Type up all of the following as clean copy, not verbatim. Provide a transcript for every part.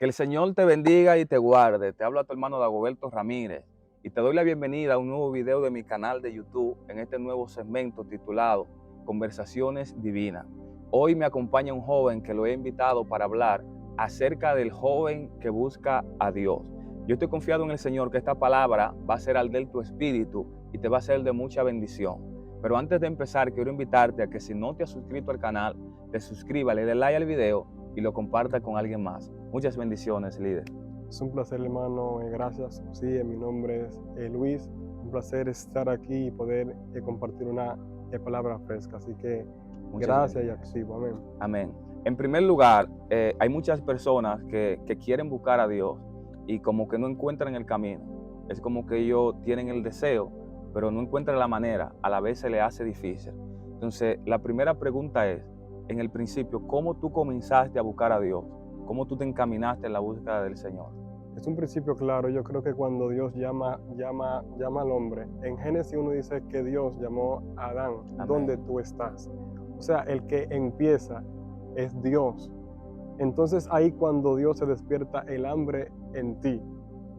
Que el Señor te bendiga y te guarde. Te habla tu hermano Dagoberto Ramírez y te doy la bienvenida a un nuevo video de mi canal de YouTube en este nuevo segmento titulado Conversaciones Divinas. Hoy me acompaña un joven que lo he invitado para hablar acerca del joven que busca a Dios. Yo estoy confiado en el Señor que esta palabra va a ser al de tu espíritu y te va a ser de mucha bendición. Pero antes de empezar, quiero invitarte a que si no te has suscrito al canal, te suscribas, le des like al video y lo comparta con alguien más. Muchas bendiciones, líder. Es un placer, hermano. Gracias. Sí, mi nombre es Luis. Un placer estar aquí y poder compartir una palabra fresca. Así que Muchas gracias y bendiciones. activo. Amén. Amén. En primer lugar, hay muchas personas que quieren buscar a Dios y como que no encuentran el camino. Es como que ellos tienen el deseo, pero no encuentran la manera. A la vez se les hace difícil. Entonces, la primera pregunta es, en el principio, ¿cómo tú comenzaste a buscar a Dios? ¿Cómo tú te encaminaste en la búsqueda del Señor? Es un principio claro. Yo creo que cuando Dios llama al hombre, en Génesis 1 dice que Dios llamó a Adán, Amén. ¿dónde tú estás? O sea, el que empieza es Dios. Entonces ahí cuando Dios se despierta el hambre en ti.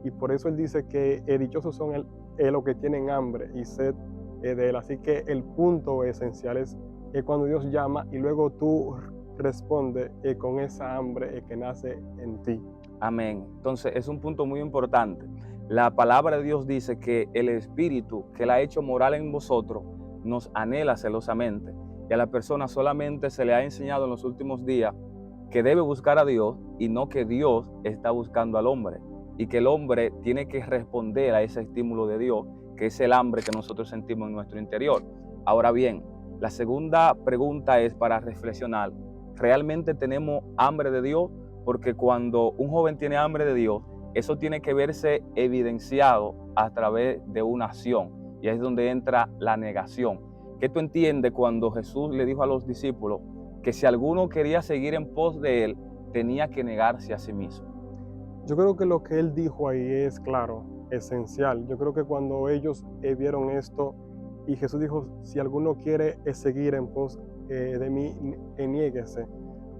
Y por eso Él dice que dichosos son los que tienen hambre y sed de Él. Así que el punto esencial es cuando Dios llama y luego tú respondes con esa hambre que nace en ti. Amén. Entonces es un punto muy importante. La palabra de Dios dice que el Espíritu que Él ha hecho morar en vosotros nos anhela celosamente. Y a la persona solamente se le ha enseñado en los últimos días que debe buscar a Dios y no que Dios está buscando al hombre. Y que el hombre tiene que responder a ese estímulo de Dios, que es el hambre que nosotros sentimos en nuestro interior. Ahora bien, la segunda pregunta es para reflexionar. ¿Realmente tenemos hambre de Dios? Porque cuando un joven tiene hambre de Dios, eso tiene que verse evidenciado a través de una acción. Y ahí es donde entra la negación. ¿Qué tú entiendes cuando Jesús le dijo a los discípulos que si alguno quería seguir en pos de Él, tenía que negarse a sí mismo? Yo creo que lo que Él dijo ahí es claro, esencial. Yo creo que cuando ellos vieron esto y Jesús dijo, si alguno quiere seguir en pos de mí, niéguese.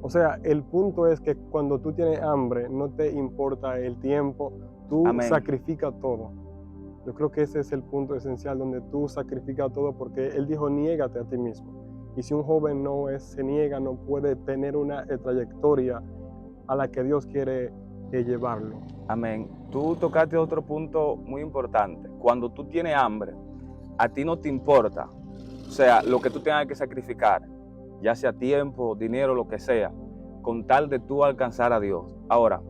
O sea, el punto es que cuando tú tienes hambre, no te importa el tiempo, tú Amén. sacrificas todo. Yo creo que ese es el punto esencial donde tú sacrificas todo porque Él dijo, niégate a ti mismo. Y si un joven se niega, no puede tener una trayectoria a la que Dios quiere llevarlo. Amén. Tú tocaste otro punto muy importante. Cuando tú tienes hambre, a ti no te importa, o sea, lo que tú tengas que sacrificar, ya sea tiempo, dinero, lo que sea, con tal de tú alcanzar a Dios. Ahora,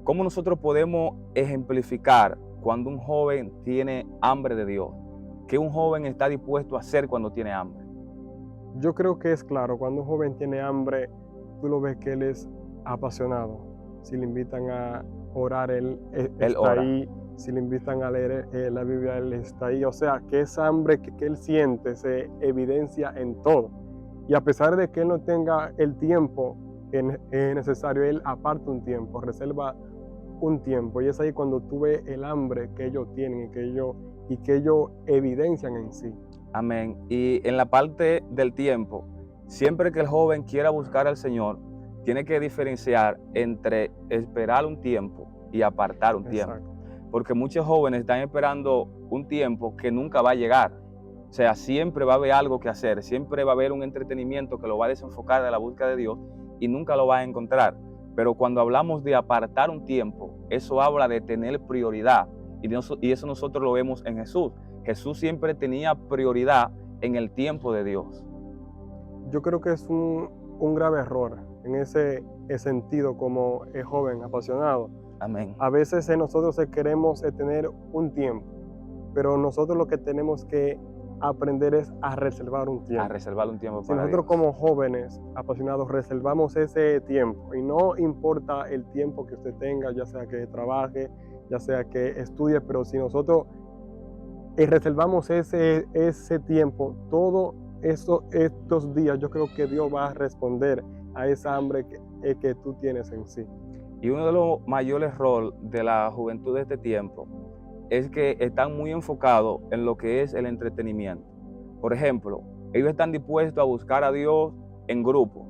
¿cómo nosotros podemos ejemplificar cuando un joven tiene hambre de Dios? ¿Qué un joven está dispuesto a hacer cuando tiene hambre? Yo creo que es claro, cuando un joven tiene hambre, tú lo ves que él es apasionado. Si le invitan a orar, él está ora ahí. Si le invitan a leer la Biblia, él está ahí. O sea, que esa hambre que él siente se evidencia en todo. Y a pesar de que él no tenga el tiempo necesario, él aparta un tiempo, reserva un tiempo. Y es ahí cuando tú ves el hambre que ellos tienen y que ellos evidencian en sí. Amén. Y en la parte del tiempo, siempre que el joven quiera buscar al Señor, tiene que diferenciar entre esperar un tiempo y apartar un tiempo. Exacto. Porque muchos jóvenes están esperando un tiempo que nunca va a llegar. O sea, siempre va a haber algo que hacer, siempre va a haber un entretenimiento que lo va a desenfocar de la búsqueda de Dios y nunca lo va a encontrar. Pero cuando hablamos de apartar un tiempo, eso habla de tener prioridad. Y eso nosotros lo vemos en Jesús. Jesús siempre tenía prioridad en el tiempo de Dios. Yo creo que es un grave error en ese sentido como joven apasionado. Amén. A veces nosotros queremos tener un tiempo, pero nosotros lo que tenemos que aprender es a reservar un tiempo. A reservar un tiempo Si para nosotros Dios. como jóvenes apasionados reservamos ese tiempo, y no importa el tiempo que usted tenga, ya sea que trabaje, ya sea que estudie, pero si nosotros reservamos ese tiempo, todos estos días, yo creo que Dios va a responder a esa hambre que tú tienes en sí. Y uno de los mayores roles de la juventud de este tiempo es que están muy enfocados en lo que es el entretenimiento. Por ejemplo, ellos están dispuestos a buscar a Dios en grupo.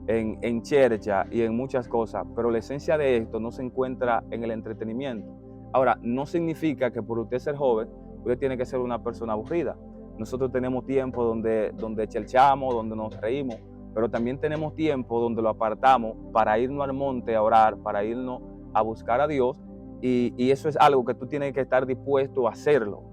en chercha y en muchas cosas, pero la esencia de esto no se encuentra en el entretenimiento. Ahora, no significa que por usted ser joven, usted tiene que ser una persona aburrida. Nosotros tenemos tiempo donde chelchamos, donde nos reímos, pero también tenemos tiempo donde lo apartamos para irnos al monte a orar, para irnos a buscar a Dios, y eso es algo que tú tienes que estar dispuesto a hacerlo,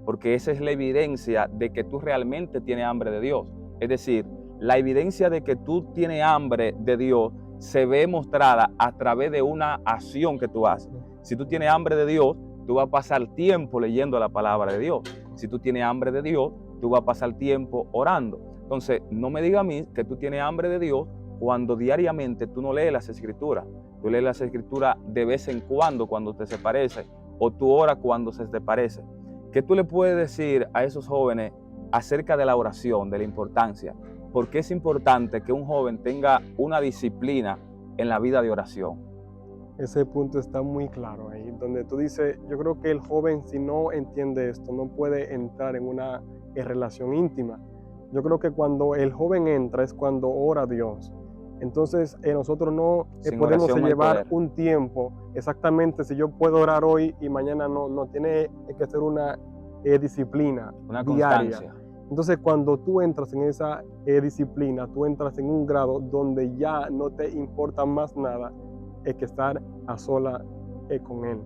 porque esa es la evidencia de que tú realmente tienes hambre de Dios. Es decir, la evidencia de que tú tienes hambre de Dios se ve mostrada a través de una acción que tú haces. Si tú tienes hambre de Dios, tú vas a pasar tiempo leyendo la palabra de Dios. Si tú tienes hambre de Dios, tú vas a pasar tiempo orando. Entonces, no me digas a mí que tú tienes hambre de Dios cuando diariamente tú no lees las Escrituras. Tú lees las Escrituras de vez en cuando te se parece, o tú oras cuando se te parece. ¿Qué tú le puedes decir a esos jóvenes acerca de la oración, de la importancia? ¿Por qué es importante que un joven tenga una disciplina en la vida de oración? Ese punto está muy claro ahí, donde tú dices, yo creo que el joven, si no entiende esto, no puede entrar en una relación íntima. Yo creo que cuando el joven entra es cuando ora a Dios. Entonces nosotros no podemos llevar un tiempo, exactamente, si yo puedo orar hoy y mañana no tiene que ser una disciplina una diaria. Constancia. Entonces cuando tú entras en esa disciplina, tú entras en un grado donde ya no te importa más nada que estar a sola con Él.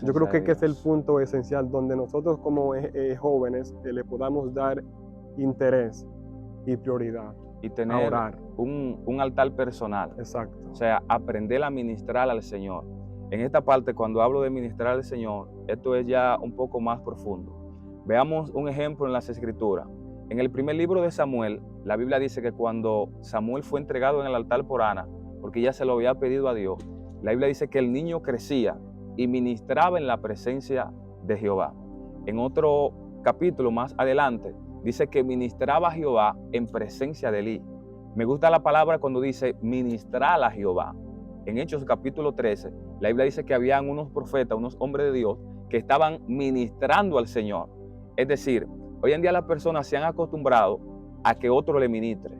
Yo creo que es el punto esencial donde nosotros como jóvenes le podamos dar interés y prioridad. Y tener a orar. Un altar personal. Exacto. O sea, aprender a ministrar al Señor. En esta parte, cuando hablo de ministrar al Señor, esto es ya un poco más profundo. Veamos un ejemplo en las Escrituras. En el primer libro de Samuel, la Biblia dice que cuando Samuel fue entregado en el altar por Ana, porque ya se lo había pedido a Dios, la Biblia dice que el niño crecía y ministraba en la presencia de Jehová. En otro capítulo más adelante, dice que ministraba a Jehová en presencia de Elí. Me gusta la palabra cuando dice ministrar a Jehová. En Hechos capítulo 13, la Biblia dice que habían unos profetas, unos hombres de Dios, que estaban ministrando al Señor. Es decir, hoy en día las personas se han acostumbrado a que otro le ministre,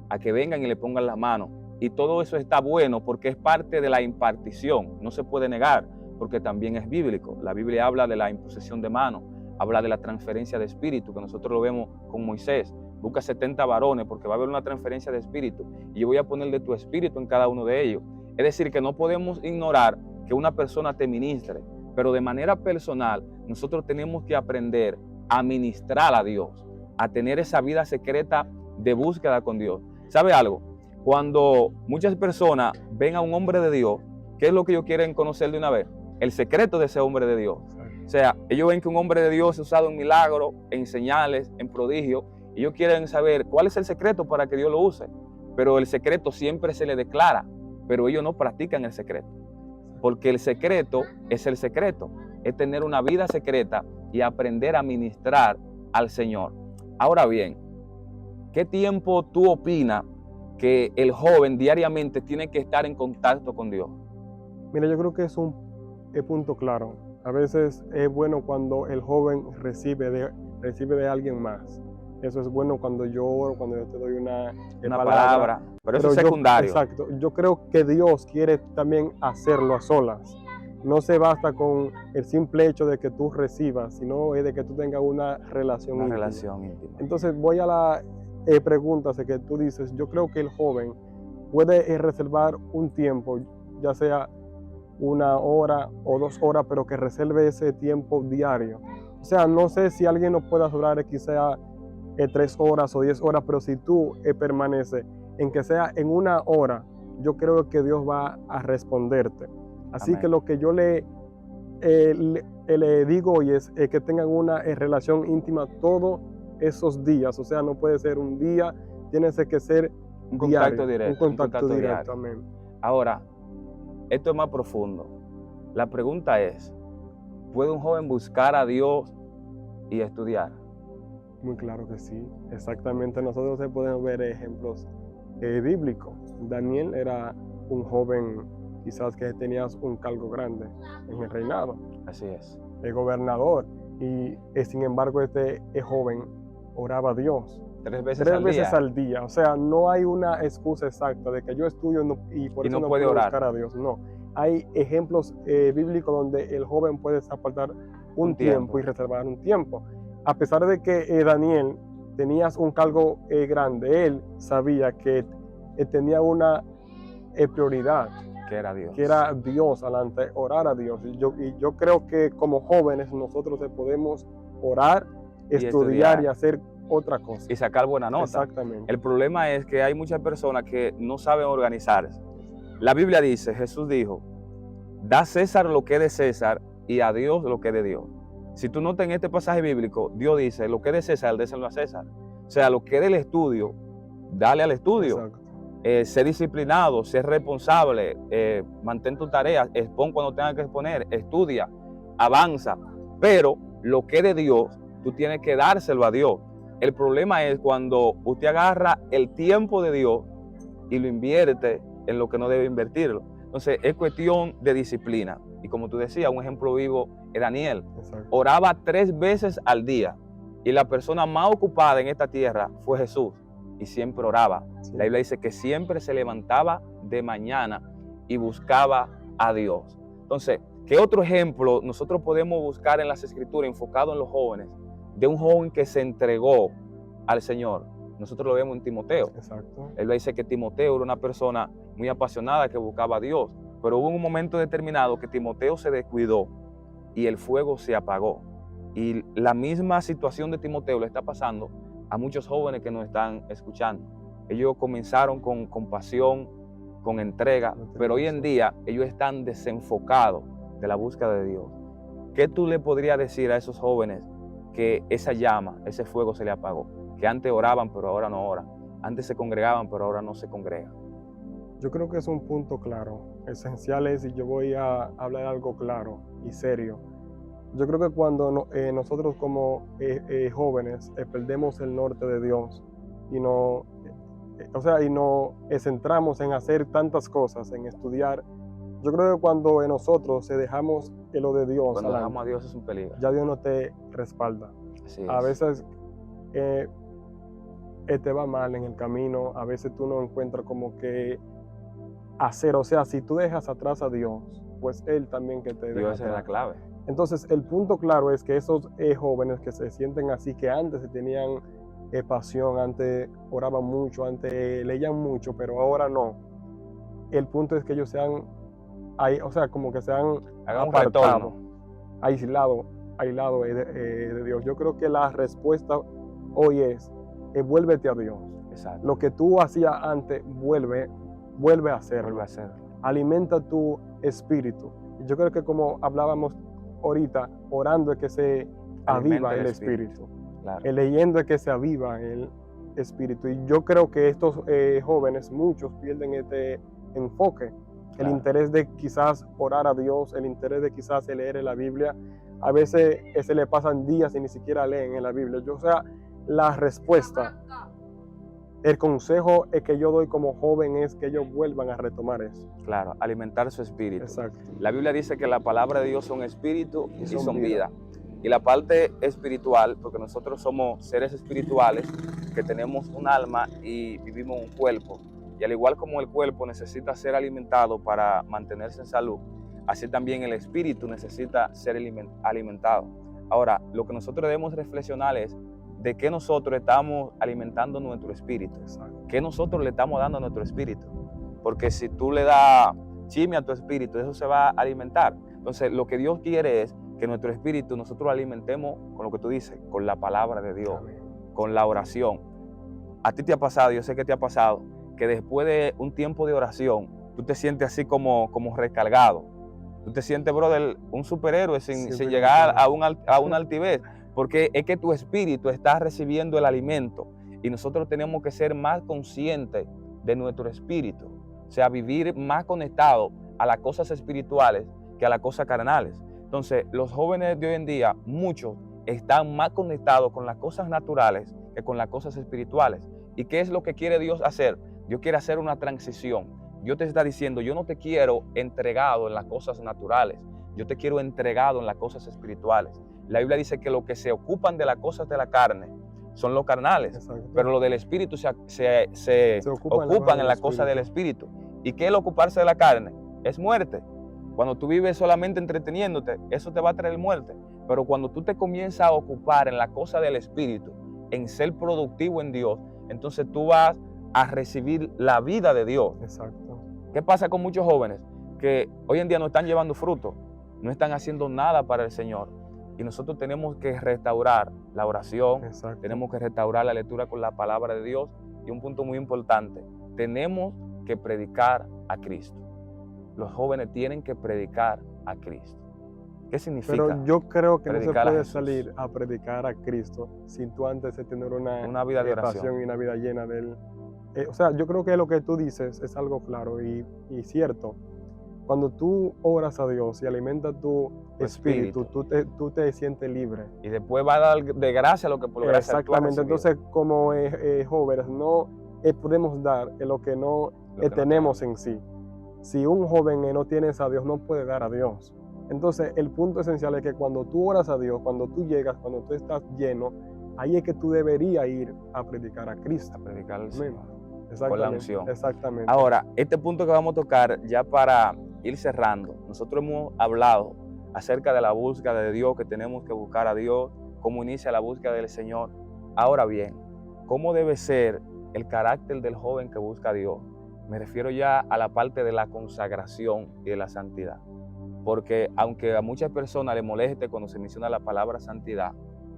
a que vengan y le pongan las manos. Y todo eso está bueno porque es parte de la impartición. No se puede negar porque también es bíblico. La Biblia habla de la imposición de manos, habla de la transferencia de espíritu, que nosotros lo vemos con Moisés. Busca 70 varones porque va a haber una transferencia de espíritu y yo voy a poner de tu espíritu en cada uno de ellos. Es decir, que no podemos ignorar que una persona te ministre, pero de manera personal nosotros tenemos que aprender a ministrar a Dios, a tener esa vida secreta de búsqueda con Dios. ¿Sabe algo? Cuando muchas personas ven a un hombre de Dios, ¿qué es lo que ellos quieren conocer de una vez? El secreto de ese hombre de Dios. O sea, ellos ven que un hombre de Dios es usado en milagros, en señales, en prodigios, y ellos quieren saber cuál es el secreto para que Dios lo use. Pero el secreto siempre se le declara, pero ellos no practican el secreto. Porque el secreto, es tener una vida secreta y aprender a ministrar al Señor. Ahora bien, ¿qué tiempo tú opinas que el joven diariamente tiene que estar en contacto con Dios? Mira, yo creo que es un punto claro. A veces es bueno cuando el joven recibe de alguien más. Eso es bueno cuando yo oro, cuando yo te doy una palabra. Pero eso es secundario. Exacto. Yo creo que Dios quiere también hacerlo a solas. No se basta con el simple hecho de que tú recibas, sino es de que tú tengas una relación íntima. Entonces voy a la pregunta que tú dices. Yo creo que el joven puede reservar un tiempo, ya sea 1 hora o 2 horas, pero que reserve ese tiempo diario. O sea, no sé si alguien nos pueda sobrar quizá 3 horas o 10 horas, pero si tú permaneces en que sea en 1 hora, yo creo que Dios va a responderte. Así Amén. Que lo que yo le digo hoy es que tengan una relación íntima todos esos días. O sea, no puede ser un día, tiene que ser un contacto directo. Un contacto directo. Amén. Ahora, esto es más profundo. La pregunta es, ¿puede un joven buscar a Dios y estudiar? Muy claro que sí. Exactamente. Nosotros podemos ver ejemplos bíblicos. Daniel era un joven quizás que tenía un cargo grande en el reinado. Así es. El gobernador. Y sin embargo este joven oraba a Dios. 3 veces 3 al veces día. al día. O sea, no hay una excusa exacta de que yo estudio y por Y eso no no puede puedo orar. buscar a Dios. No. Hay ejemplos bíblicos donde el joven puede apartar un tiempo y reservar un tiempo. A pesar de que Daniel tenías un cargo grande, él sabía que tenía una prioridad, Que era Dios. que era Dios, adelante, orar a Dios. Y yo creo que como jóvenes nosotros podemos orar, estudiar y hacer otra cosa. Y sacar buena nota. Exactamente. El problema es que hay muchas personas que no saben organizarse. La Biblia dice, Jesús dijo, da a César lo que es de César y a Dios lo que es de Dios. Si tú notas en este pasaje bíblico, Dios dice, lo que es de César, déselo a César. O sea, lo que es del estudio, dale al estudio. Sé disciplinado, sé responsable, mantén tu tarea, expon cuando tengas que exponer, estudia, avanza. Pero lo que es de Dios, tú tienes que dárselo a Dios. El problema es cuando usted agarra el tiempo de Dios y lo invierte en lo que no debe invertirlo. Entonces es cuestión de disciplina. Y como tú decías, un ejemplo vivo es Daniel. Exacto. Oraba 3 veces al día. Y la persona más ocupada en esta tierra fue Jesús. Y siempre oraba. Sí. La Biblia dice que siempre se levantaba de mañana y buscaba a Dios. Entonces, ¿qué otro ejemplo nosotros podemos buscar en las Escrituras enfocado en los jóvenes? De un joven que se entregó al Señor. Nosotros lo vemos en Timoteo. Exacto. Él dice que Timoteo era una persona muy apasionada que buscaba a Dios, pero hubo un momento determinado que Timoteo se descuidó y el fuego se apagó. Y la misma situación de Timoteo le está pasando a muchos jóvenes que nos están escuchando. Ellos comenzaron con pasión, con entrega, pero hoy en día ellos están desenfocados de la búsqueda de Dios. ¿Qué tú le podrías decir a esos jóvenes que esa llama, ese fuego se le apagó? Que antes oraban, pero ahora no oran. Antes se congregaban, pero ahora no se congregan. Yo creo que es un punto claro. Esencial es, y yo voy a hablar algo claro y serio. Yo creo que cuando nosotros como jóvenes perdemos el norte de Dios y nos centramos en hacer tantas cosas, en estudiar, yo creo que cuando nosotros dejamos lo de Dios, Cuando dejamos a Dios es un peligro. ya Dios no te respalda. Así es. A veces te va mal en el camino, a veces tú no encuentras como que hacer, o sea, si tú dejas atrás a Dios, pues Él también que te deja Dios es atrás. la clave. Entonces, el punto claro es que esos jóvenes que se sienten así, que antes tenían pasión, antes oraban mucho, antes leían mucho, pero ahora no. El punto es que ellos sean, o sea, como que sean Hagan un retorno. aislados de Dios. Yo creo que la respuesta hoy es, vuélvete a Dios. Exacto. Lo que tú hacías antes, vuelve a hacerlo. Vuelve a hacerlo. Alimenta tu espíritu. Yo creo que como hablábamos ahorita, orando es que se aviva el espíritu. Claro. Leyendo es que se aviva el espíritu. Y yo creo que estos jóvenes, muchos pierden este enfoque. El interés de quizás orar a Dios, el interés de quizás leer en la Biblia. A veces se le pasan días y ni siquiera leen en la Biblia. O sea, la respuesta, el consejo que yo doy como joven es que ellos vuelvan a retomar eso. Claro, alimentar su espíritu. Exacto. La Biblia dice que la palabra de Dios son espíritu y son vida. Y la parte espiritual, porque nosotros somos seres espirituales que tenemos un alma y vivimos un cuerpo. Y al igual como el cuerpo necesita ser alimentado para mantenerse en salud, así también el espíritu necesita ser alimentado. Ahora, lo que nosotros debemos reflexionar es de qué nosotros estamos alimentando nuestro espíritu. Exacto. ¿Qué nosotros le estamos dando a nuestro espíritu? Porque si tú le das chisme a tu espíritu, eso se va a alimentar. Entonces, lo que Dios quiere es que nuestro espíritu nosotros lo alimentemos con lo que tú dices, con la palabra de Dios, con la oración. A ti te ha pasado, yo sé que te ha pasado, que después de un tiempo de oración, tú te sientes así como recargado. Tú te sientes, brother, un superhéroe sin llegar a una altivez, porque es que tu espíritu está recibiendo el alimento y nosotros tenemos que ser más conscientes de nuestro espíritu, o sea, vivir más conectados a las cosas espirituales que a las cosas carnales. Entonces, los jóvenes de hoy en día, muchos, están más conectados con las cosas naturales que con las cosas espirituales. ¿Y qué es lo que quiere Dios hacer? Dios quiere hacer una transición. Dios te está diciendo, yo no te quiero entregado en las cosas naturales, yo te quiero entregado en las cosas espirituales. La Biblia dice que los que se ocupan de las cosas de la carne son los carnales, Exacto. pero los del espíritu se ocupan en la cosa del espíritu. ¿Y qué es el ocuparse de la carne? Es muerte. Cuando tú vives solamente entreteniéndote, eso te va a traer muerte. Pero cuando tú te comienzas a ocupar en la cosa del espíritu, en ser productivo en Dios, entonces tú vas a recibir la vida de Dios. Exacto. ¿Qué pasa con muchos jóvenes que hoy en día no están llevando fruto, no están haciendo nada para el Señor? Y nosotros tenemos que restaurar la oración, Exacto. tenemos que restaurar la lectura con la palabra de Dios. Y un punto muy importante, tenemos que predicar a Cristo. Los jóvenes tienen que predicar a Cristo. ¿Qué significa? Pero yo creo que no se predicar a puede Jesús? salir a predicar a Cristo sin tú antes de tener Una vida de oración. pasión y una vida llena de Él. O sea, yo creo que lo que tú dices es algo claro y cierto. Cuando tú oras a Dios y alimentas tu espíritu, tú te sientes libre. Y después va a dar de gracia lo que por gracia tú has Exactamente. recibido. Entonces, como jóvenes, no podemos dar lo que no Lo que no tenemos en sí. Si un joven no tiene a Dios, no puede dar a Dios. Entonces, el punto esencial es que cuando tú oras a Dios, cuando tú llegas, cuando tú estás lleno, ahí es que tú deberías ir a predicar a Cristo. A predicar al Amén. Señor. Exactamente. Con la unción. Exactamente. Ahora, este punto que vamos a tocar ya para ir cerrando, nosotros hemos hablado acerca de la búsqueda de Dios, que tenemos que buscar a Dios, cómo inicia la búsqueda del Señor. Ahora bien, ¿cómo debe ser el carácter del joven que busca a Dios? Me refiero ya a la parte de la consagración y de la santidad. Porque aunque a muchas personas les moleste cuando se menciona la palabra santidad,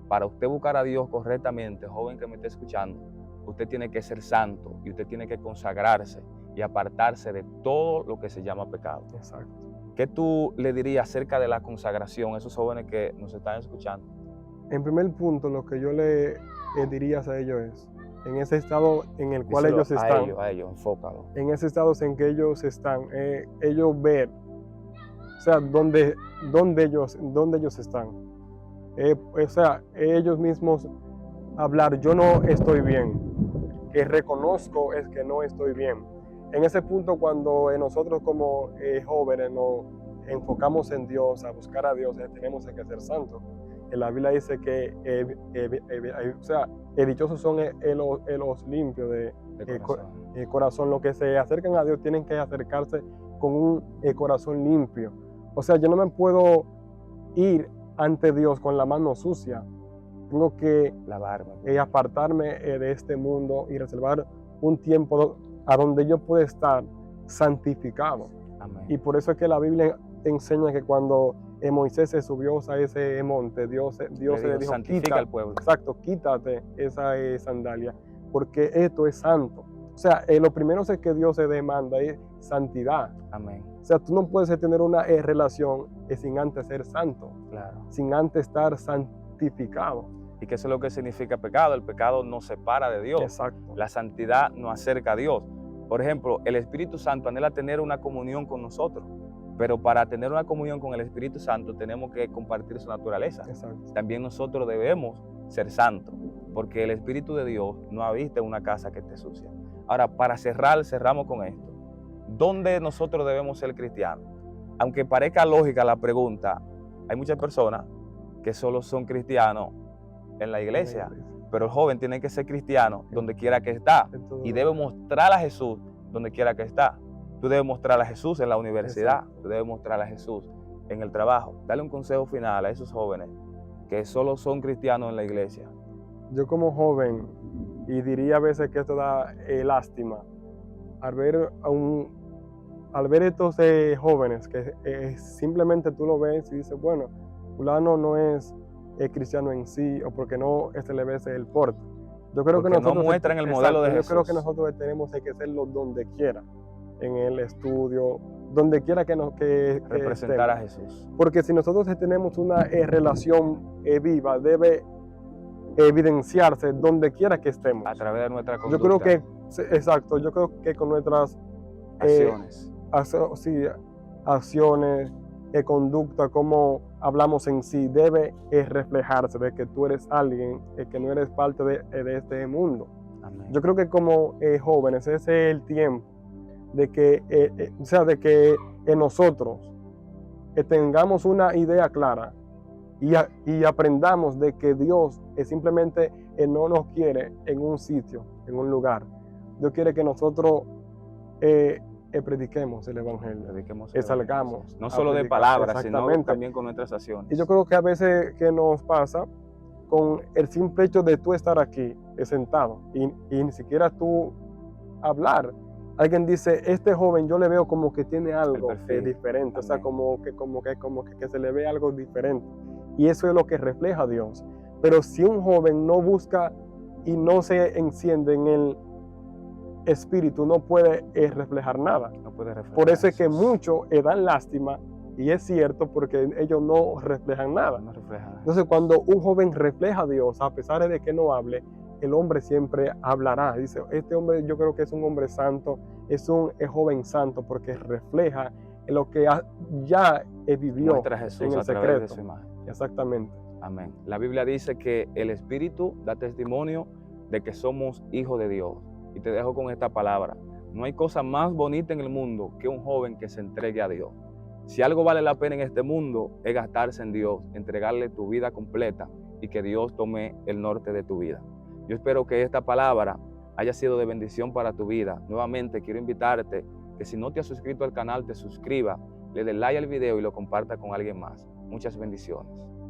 para usted buscar a Dios correctamente, joven que me esté escuchando, usted tiene que ser santo y usted tiene que consagrarse y apartarse de todo lo que se llama pecado. Exacto. ¿Qué tú le dirías acerca de la consagración a esos jóvenes que nos están escuchando? En primer punto, lo que yo le diría a ellos es, en ese estado en el cual Díselo ellos están, a ellos, enfócalo. en ese estado en que ellos están, ellos ver, o sea, dónde ellos están. O sea, ellos mismos hablar, yo no estoy bien, que reconozco es que no estoy bien. En ese punto, cuando nosotros como jóvenes nos enfocamos en Dios, a buscar a Dios, tenemos que ser santos. En la Biblia dice que, o sea, dichosos son los limpios de corazón. Los que se acercan a Dios tienen que acercarse con un corazón limpio. O sea, yo no me puedo ir ante Dios con la mano sucia. Tengo que lavarme, apartarme de este mundo y reservar un tiempo a donde yo pueda estar santificado. Amén. Y por eso es que la Biblia enseña que cuando Moisés se subió a ese monte, Dios le dijo, santifica al pueblo. Exacto, quítate esa sandalia, porque esto es santo. O sea, lo primero es que Dios se demanda es santidad. Amén. O sea, tú no puedes tener una relación sin antes ser santo, Claro. sin antes estar santificado. Y que eso es lo que significa pecado. El pecado nos separa de Dios. Exacto. La santidad nos acerca a Dios. Por ejemplo, el Espíritu Santo anhela tener una comunión con nosotros. Pero para tener una comunión con el Espíritu Santo tenemos que compartir su naturaleza. Exacto. También nosotros debemos ser santos, porque el Espíritu de Dios no habita en una casa que esté sucia. Ahora, para cerrar, cerramos con esto. ¿Dónde nosotros debemos ser cristianos? Aunque parezca lógica la pregunta, hay muchas personas que solo son cristianos en la iglesia, pero el joven tiene que ser cristiano donde quiera que está y debe mostrar a Jesús donde quiera que está. Tú debes mostrar a Jesús en la universidad, tú debes mostrar a Jesús en el trabajo. Dale un consejo final a esos jóvenes que solo son cristianos en la iglesia. Yo como joven, y diría a veces que esto da lástima, al ver estos jóvenes que simplemente tú lo ves y dices, bueno, fulano no es cristiano en sí, o porque no se le ve el porte. Yo creo porque que nosotros no muestran el modelo de Jesús. Yo creo que nosotros tenemos que serlo donde quiera, en el estudio, donde quiera que representar estemos. a Jesús. Porque si nosotros tenemos una relación viva, debe evidenciarse donde quiera que estemos. A través de nuestra conducta. Yo creo que, exacto, yo creo que con nuestras acciones, conducta, cómo hablamos en sí, debe reflejarse de que tú eres alguien, que no eres parte de este mundo. Amén. Yo creo que como jóvenes ese es el tiempo de que, nosotros tengamos una idea clara y aprendamos de que Dios es simplemente no nos quiere en un sitio, en un lugar. Dios quiere que nosotros prediquemos el Evangelio, salgamos. No solo de palabras, sino también con nuestras acciones. Y yo creo que a veces que nos pasa con el simple hecho de tú estar aquí sentado y ni siquiera tú hablar. Alguien dice, este joven yo le veo como que tiene algo diferente, o sea, como que se le ve algo diferente. Y eso es lo que refleja a Dios. Pero si un joven no busca y no se enciende en el espíritu, no puede reflejar nada. Por eso es que muchos dan lástima, y es cierto, porque ellos no reflejan nada. Entonces, cuando un joven refleja a Dios, a pesar de que no hable, el hombre siempre hablará. Dice, este hombre yo creo que es un hombre santo, es un joven santo, porque refleja lo que ya vivió en el secreto. De su imagen. Exactamente. Amén. La Biblia dice que el Espíritu da testimonio de que somos hijos de Dios. Y te dejo con esta palabra. No hay cosa más bonita en el mundo que un joven que se entregue a Dios. Si algo vale la pena en este mundo es gastarse en Dios, entregarle tu vida completa y que Dios tome el norte de tu vida. Yo espero que esta palabra haya sido de bendición para tu vida. Nuevamente quiero invitarte que si no te has suscrito al canal, te suscribas, le des like al video y lo compartas con alguien más. Muchas bendiciones.